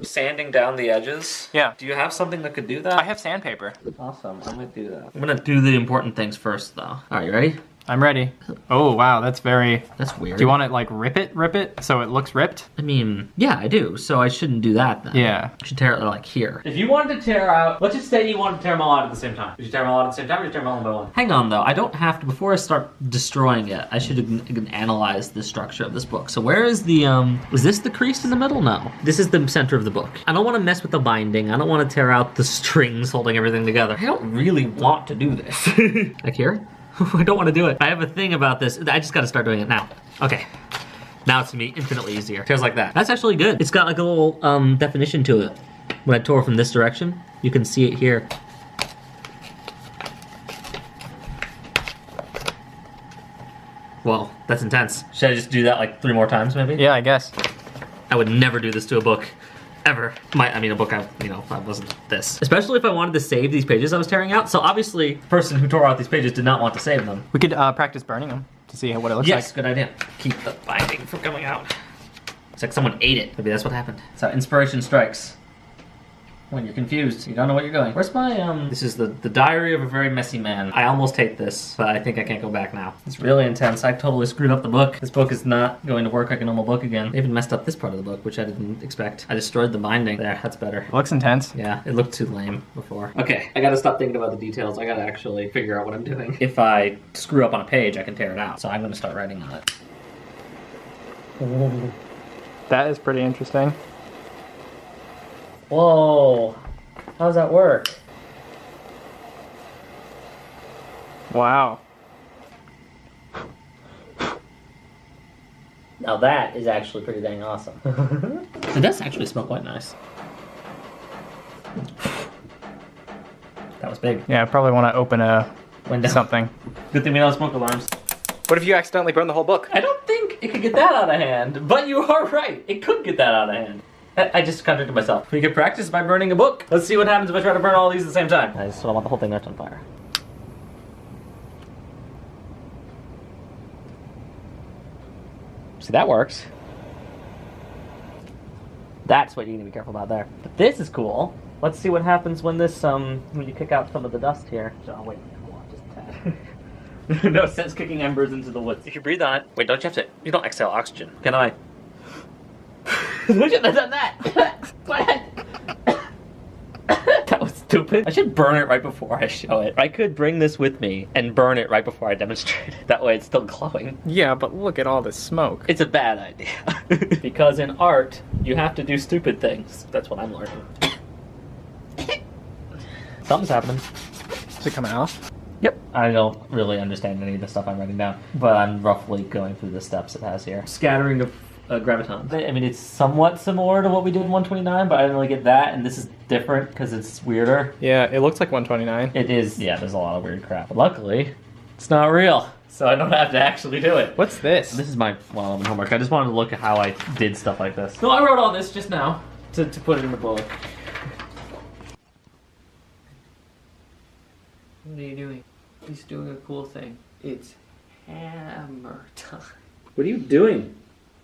Sanding down the edges? Yeah. Do you have something that could do that? I have sandpaper. Awesome, I might do that. I'm gonna do the important things first though. Alright, you ready? I'm ready. Oh, wow, that's very... That's weird. Do you want to, like, rip it, so it looks ripped? I mean, yeah, I do, so I shouldn't do that then. Yeah. I should tear it, like, here. If you wanted to tear out... Let's just say you wanted to tear them all out at the same time. Did you tear them all out at the same time, or did you tear them all one by one? Hang on, though. I don't have to... Before I start destroying it, I should analyze the structure of this book. So where is the, Is this the crease in the middle? No. This is the center of the book. I don't want to mess with the binding. I don't want to tear out the strings holding everything together. I don't really want to do this. Like here? I don't want to do it. I have a thing about this. I just got to start doing it now. Okay. Now it's gonna be infinitely easier. Tears like that. That's actually good. It's got like a little definition to it. When I tore from this direction, you can see it here. Whoa, that's intense. Should I just do that like 3 more times maybe? Yeah, I guess. I would never do this to a book. Ever. I mean, a book I wasn't this. Especially if I wanted to save these pages I was tearing out. So obviously, the person who tore out these pages did not want to save them. We could practice burning them to see what it looks like. Yes, good idea. Keep the binding from coming out. It's like someone ate it. Maybe that's what happened. That's how inspiration strikes. When you're confused, you don't know what you're doing. Where's my, This is the diary of a very messy man. I almost hate this, but I think I can't go back now. It's really intense. I totally screwed up the book. This book is not going to work like a normal book again. I even messed up this part of the book, which I didn't expect. I destroyed the binding. There, that's better. It looks intense. Yeah, it looked too lame before. Okay, I gotta stop thinking about the details. I gotta actually figure out what I'm doing. If I screw up on a page, I can tear it out. So I'm gonna start writing on it. That is pretty interesting. Whoa, how does that work? Wow. Now that is actually pretty dang awesome. It does actually smell quite nice. That was big. Yeah, I probably want to open a Window. something. Good thing we don't have smoke alarms. What if you accidentally burn the whole book? I don't think it could get that out of hand, but you are right. It could get that out of hand. I just contradicted myself. We could practice by burning a book. Let's see what happens if I try to burn all these at the same time. I just don't want the whole thing left on fire. See, that works. That's what you need to be careful about there. But this is cool. Let's see what happens when this, when you kick out some of the dust here. Oh, wait, hold on, just a tad. No sense kicking embers into the woods. If you breathe on it, wait, don't you have to, you don't exhale oxygen. Can I? I shouldn't have done that. That was stupid. I should burn it right before I show it. I could bring this with me and burn it right before I demonstrate it. That way it's still glowing. Yeah, but look at all this smoke. It's a bad idea. Because in art, you have to do stupid things. That's what I'm learning. Something's happening. Is it coming off? Yep. I don't really understand any of the stuff I'm writing down, but I'm roughly going through the steps it has here. Scattering of gravitons. I mean, it's somewhat similar to what we did in 129, but I didn't really get that, and this is different because it's weirder. Yeah, it looks like 129. It is, yeah, there's a lot of weird crap. But luckily, it's not real, so I don't have to actually do it. What's this? This is my homework. I just wanted to look at how I did stuff like this. No, I wrote all this just now to put it in the book. What are you doing? He's doing a cool thing. It's hammer time. What are you doing?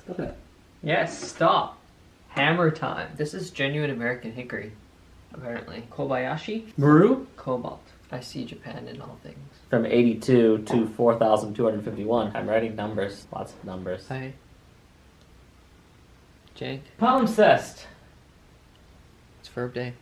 Stop it. Yes, stop. Hammer time. This is genuine American hickory, apparently. Kobayashi? Maru? Cobalt. I see Japan in all things. From 82 to 4,251. I'm writing numbers. Lots of numbers. Hi. Jake. Palimpsest. It's verb day.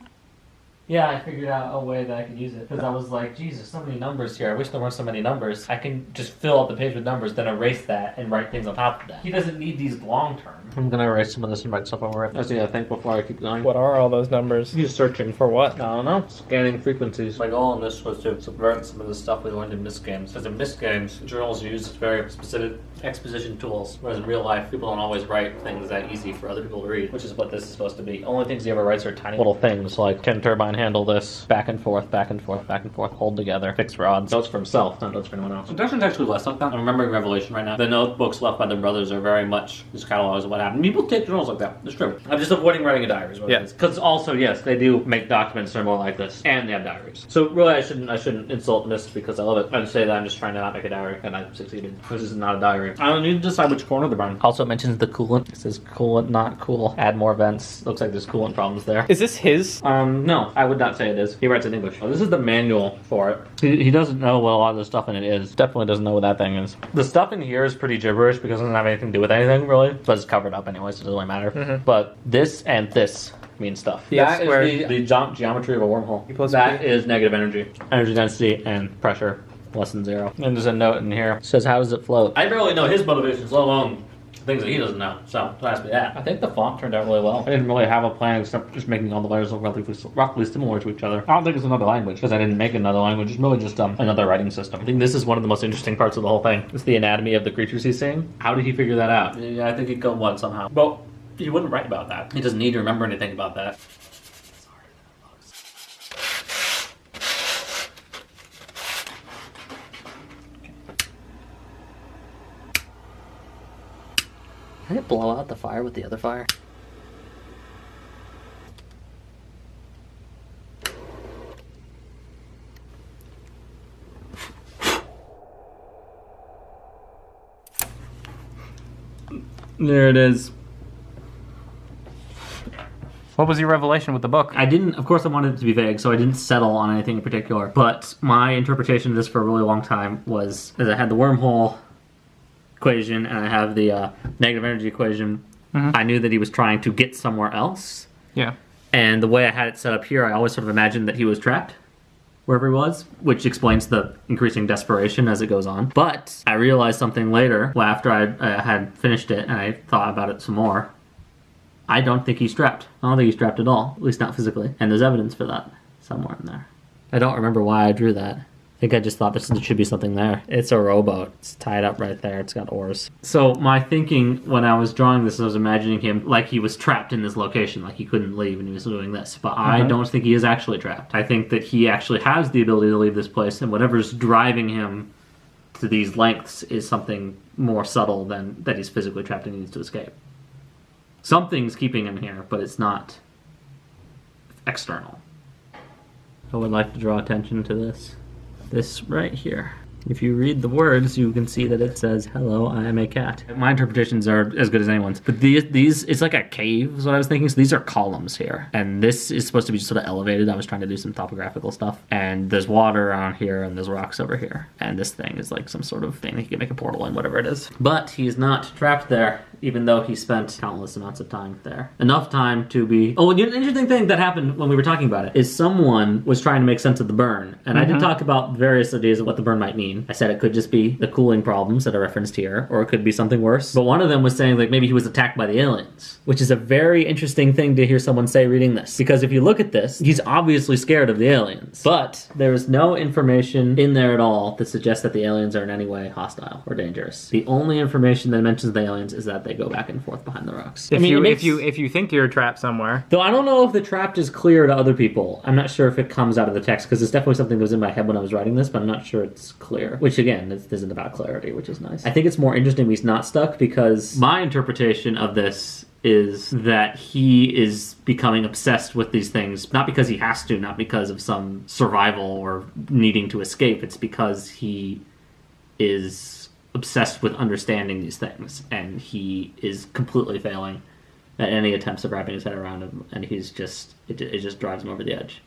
Yeah, I figured out a way that I could use it. Because I was like, geez, there's so many numbers here. I wish there weren't so many numbers. I can just fill up the page with numbers, then erase that, and write things on top of that. He doesn't need these long term. I'm gonna erase some of this and write stuff over it. I just need to think before I keep going. What are all those numbers? He's searching. For what? I don't know. Scanning frequencies. My goal in this was to subvert some of the stuff we learned in MISC games. Because in MISC games, journals use very specific exposition tools. Whereas in real life, people don't always write things that easy for other people to read. Which is what this is supposed to be. Only things he ever writes are tiny little things like 10 turbine and handle this back and forth, back and forth, back and forth, hold together, fix rods. Notes for himself, not notes for anyone else. Induction's actually less like that. I'm remembering Revelation right now. The notebooks left by the brothers are very much just catalogs of what happened. People take journals like that. It's true. I'm just avoiding writing a diary is what it is. Because also, yes, they do make documents that are more like this. And they have diaries. So really I shouldn't insult this because I love it. I'd say that I'm just trying to not make a diary and I succeeded. This is not a diary. I don't need to decide which corner they're burning. Also it mentions the coolant. It says coolant, not cool. Add more vents. Looks like there's coolant problems there. Is this his? No, I would not say it is. He writes in English. Oh, this is the manual for it. He doesn't know what a lot of the stuff in it is. Definitely doesn't know what that thing is. The stuff in here is pretty gibberish because it doesn't have anything to do with anything really. But it's covered up anyways, so it doesn't really matter. But this and this mean stuff. That is the geometry of a wormhole. That is negative energy. Energy density and pressure less than 0. And there's a note in here. It says, how does it float? I barely know his motivations, let alone things that he doesn't know. So, it has to be that. I think the font turned out really well. I didn't really have a plan except just making all the letters look roughly similar to each other. I don't think it's another language because I didn't make another language. It's really just another writing system. I think this is one of the most interesting parts of the whole thing. It's the anatomy of the creatures he's seeing. How did he figure that out? Yeah, I think he'd go one somehow. Well, he wouldn't write about that. He doesn't need to remember anything about that. Did it blow out the fire with the other fire? There it is. What was your revelation with the book? I didn't, of course I wanted it to be vague, so I didn't settle on anything in particular. But my interpretation of this for a really long time was, as I had the wormhole equation and I have the negative energy equation, I knew that he was trying to get somewhere else. Yeah. And the way I had it set up here, I always sort of imagined that he was trapped wherever he was, which explains the increasing desperation as it goes on. But I realized something later, after I had finished it and I thought about it some more. I don't think he's trapped. I don't think he's trapped at all, at least not physically. And there's evidence for that somewhere in there. I don't remember why I drew that. I think I just thought there should be something there. It's a rowboat. It's tied up right there. It's got oars. So my thinking when I was drawing this, I was imagining him like he was trapped in this location, like he couldn't leave and he was doing this. But I don't think he is actually trapped. I think that he actually has the ability to leave this place, and whatever's driving him to these lengths is something more subtle than that he's physically trapped and needs to escape. Something's keeping him here, but it's not external. I would like to draw attention to this. This right here. If you read the words, you can see that it says, hello, I am a cat. My interpretations are as good as anyone's. But these, it's like a cave is what I was thinking. So these are columns here. And this is supposed to be sort of elevated. I was trying to do some topographical stuff. And there's water around here and there's rocks over here. And this thing is like some sort of thing that you can make a portal in, whatever it is. But he's not trapped there, even though he spent countless amounts of time there. Enough time to be... Oh, an interesting thing that happened when we were talking about it is someone was trying to make sense of the burn. And I did talk about various ideas of what the burn might mean. I said it could just be the cooling problems that are referenced here, or it could be something worse. But one of them was saying like maybe he was attacked by the aliens, which is a very interesting thing to hear someone say reading this. Because if you look at this, he's obviously scared of the aliens. But there is no information in there at all that suggests that the aliens are in any way hostile or dangerous. The only information that mentions the aliens is that they go back and forth behind the rocks. If you think you're trapped somewhere. Though I don't know if the trapped is clear to other people. I'm not sure if it comes out of the text, because it's definitely something that was in my head when I was writing this, but I'm not sure it's clear. Which again, this isn't about clarity, which is nice. I think it's more interesting he's not stuck, because my interpretation of this is that he is becoming obsessed with these things, not because he has to, not because of some survival or needing to escape. It's because he is obsessed with understanding these things, and he is completely failing at any attempts of wrapping his head around him, and he's just, it just drives him over the edge.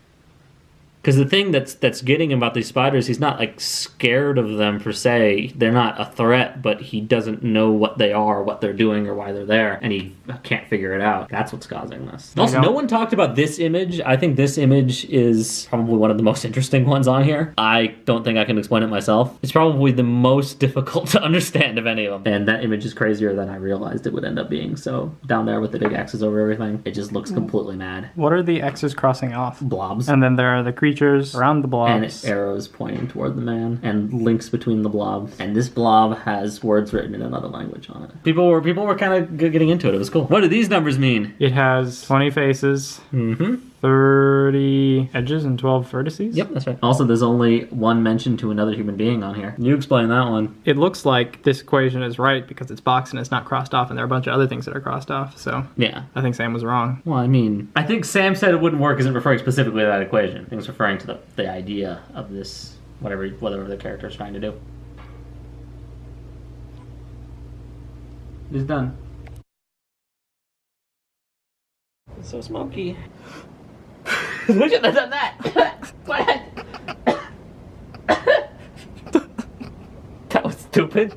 Because the thing that's getting him about these spiders, he's not like scared of them per se. They're not a threat, but he doesn't know what they are, what they're doing, or why they're there, and he can't figure it out. That's what's causing this. Also, no one talked about this image. I think this image is probably one of the most interesting ones on here. I don't think I can explain it myself. It's probably the most difficult to understand of any of them. And that image is crazier than I realized it would end up being. So down there with the big X's over everything, it just looks completely mad. What are the X's crossing off? Blobs. And then there are the creatures creatures around the And blobs. arrows pointing toward the man, and links between the blobs. And this blob has words written in another language on it. People were kind of getting into it. It was cool. What do these numbers mean? It has 20 faces, Mm-hmm. 30 edges, and 12 vertices. Yep, that's right. Also, there's only one mention to another human being on here. You explain that one. It looks like this equation is right because it's boxed and it's not crossed off, and there are a bunch of other things that are crossed off. So Yeah. I think Sam was wrong. Well, I mean, I think Sam said it wouldn't work isn't referring specifically to that equation. I think it's referring to the idea of this, whatever the character is trying to do. It's done. It's so smoky. Who should have done that? What? That was stupid.